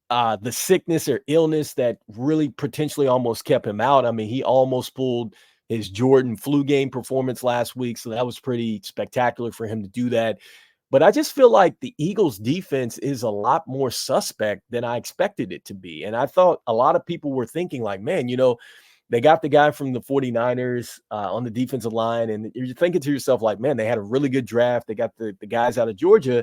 The sickness or illness that really potentially almost kept him out. I mean, he almost pulled his Jordan flu game performance last week, so that was pretty spectacular for him to do that. But I just feel like the Eagles defense is a lot more suspect than I expected it to be. And I thought a lot of people were thinking like, man, they got the guy from the 49ers on the defensive line. And you're thinking to yourself like, man, they had a really good draft. They got the guys out of Georgia.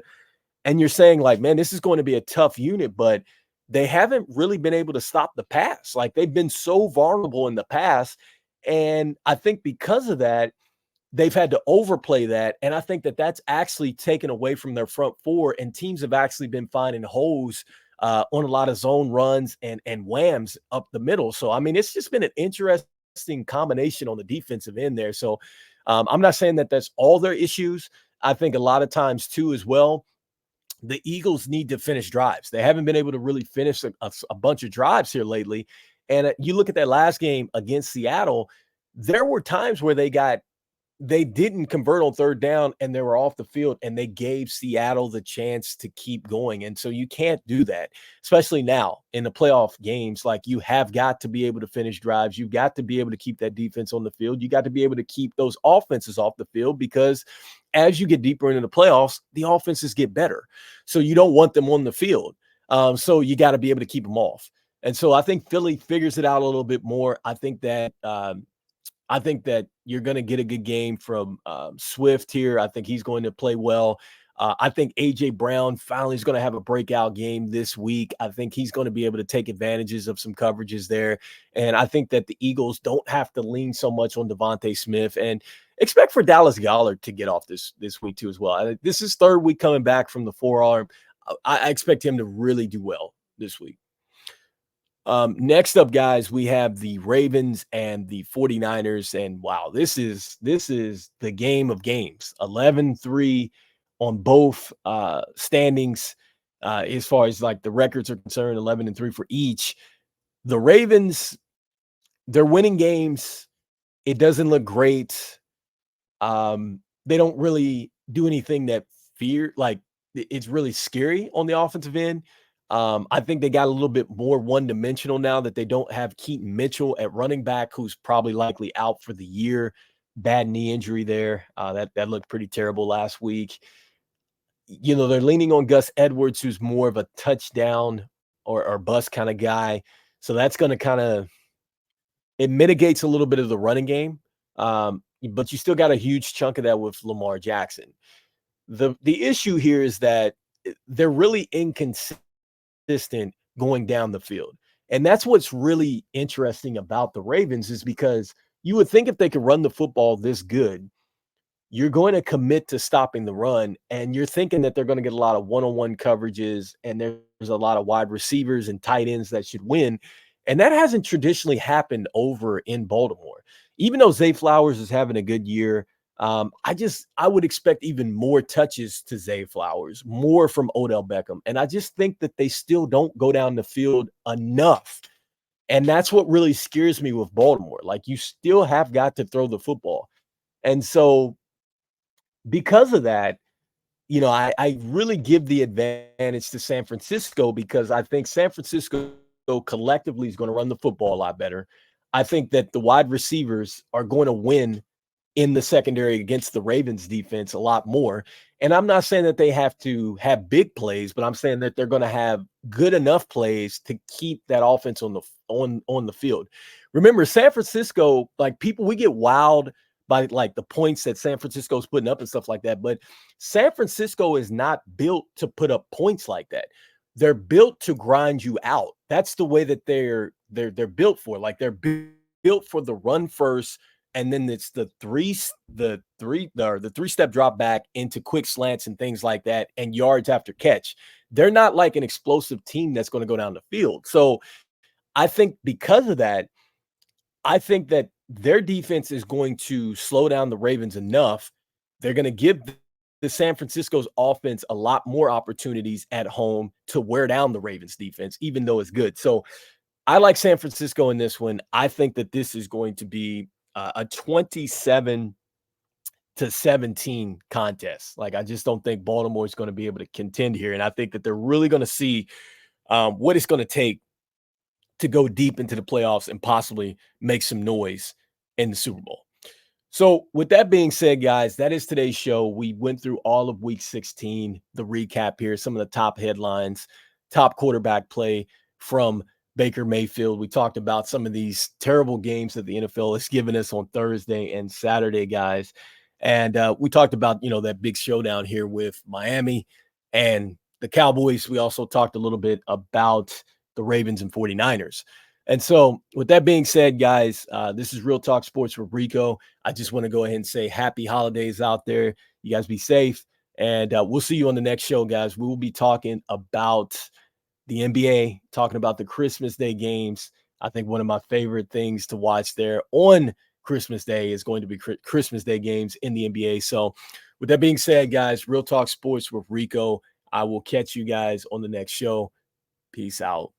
And you're saying like, man, this is going to be a tough unit, but they haven't really been able to stop the pass. Like they've been so vulnerable in the pass. And I think because of that, they've had to overplay that. And I think that that's actually taken away from their front four. And teams have actually been finding holes on a lot of zone runs and whams up the middle. So, I mean, it's just been an interesting combination on the defensive end there. So I'm not saying that that's all their issues. I think a lot of times too, as well, the Eagles need to finish drives. They haven't been able to really finish a bunch of drives here lately. And you look at that last game against Seattle, there were times where they didn't convert on third down and they were off the field and they gave Seattle the chance to keep going. And so you can't do that, especially now in the playoff games. Like you have got to be able to finish drives. You've got to be able to keep that defense on the field. You got to be able to keep those offenses off the field because as you get deeper into the playoffs, the offenses get better. So you don't want them on the field. So you got to be able to keep them off. And so I think Philly figures it out a little bit more. I think that you're going to get a good game from Swift here. I think he's going to play well. I think A.J. Brown finally is going to have a breakout game this week. I think he's going to be able to take advantages of some coverages there. And I think that the Eagles don't have to lean so much on Devontae Smith and expect for Dallas Goedert to get off this week too as well. This is third week coming back from the forearm. I expect him to really do well this week. Next up, guys, we have the Ravens and the 49ers. And wow, this is the game of games. 11-3 on both standings as far as like the records are concerned, 11-3 for each. The Ravens, they're winning games. It doesn't look great. They don't really do anything that it's really scary on the offensive end. I think they got a little bit more one-dimensional now that they don't have Keaton Mitchell at running back, who's probably likely out for the year. Bad knee injury there. That looked pretty terrible last week. They're leaning on Gus Edwards, who's more of a touchdown or bust kind of guy. So that's going to it mitigates a little bit of the running game. But you still got a huge chunk of that with Lamar Jackson. The issue here is that they're really inconsistent going down the field. And that's what's really interesting about the Ravens, is because you would think if they could run the football this good, you're going to commit to stopping the run, and you're thinking that they're going to get a lot of one-on-one coverages, and there's a lot of wide receivers and tight ends that should win. And that hasn't traditionally happened over in Baltimore. Even though Zay Flowers is having a good year, I would expect even more touches to Zay Flowers, more from Odell Beckham. And I just think that they still don't go down the field enough. And that's what really scares me with Baltimore. Like, you still have got to throw the football. And so because of that, I really give the advantage to San Francisco, because I think San Francisco collectively is going to run the football a lot better. I think that the wide receivers are going to win in the secondary against the Ravens defense a lot more. And I'm not saying that they have to have big plays, but I'm saying that they're going to have good enough plays to keep that offense on the field. Remember, San Francisco, like, we get wowed by like the points that San Francisco's putting up and stuff like that, but San Francisco is not built to put up points like that. They're built to grind you out. That's the way that they're built for. Like, they're built for the run first, and then it's the three-step drop back into quick slants and things like that, and yards after catch. They're not like an explosive team that's going to go down the field. So I think because of that, I think that their defense is going to slow down the Ravens enough. They're going to give the San Francisco's offense a lot more opportunities at home to wear down the Ravens defense, even though it's good. So I like San Francisco in this one. I think that this is going to be a 27-17 contest. Like, I just don't think Baltimore is going to be able to contend here. And I think that they're really going to see what it's going to take to go deep into the playoffs and possibly make some noise in the Super Bowl. So with that being said, guys, that is today's show. We went through all of week 16, the recap here, some of the top headlines, top quarterback play from Baker Mayfield. We talked about some of these terrible games that the NFL has given us on Thursday and Saturday, guys. And we talked about, that big showdown here with Miami and the Cowboys. We also talked a little bit about the Ravens and 49ers. And so with that being said, guys, this is Real Talk Sports with Rico. I just want to go ahead and say happy holidays out there. You guys be safe. And we'll see you on the next show, guys. We will be talking about the NBA, talking about the Christmas Day games. I think one of my favorite things to watch there on Christmas Day is going to be Christmas Day games in the NBA. So with that being said, guys, Real Talk Sports with Rico. I will catch you guys on the next show. Peace out.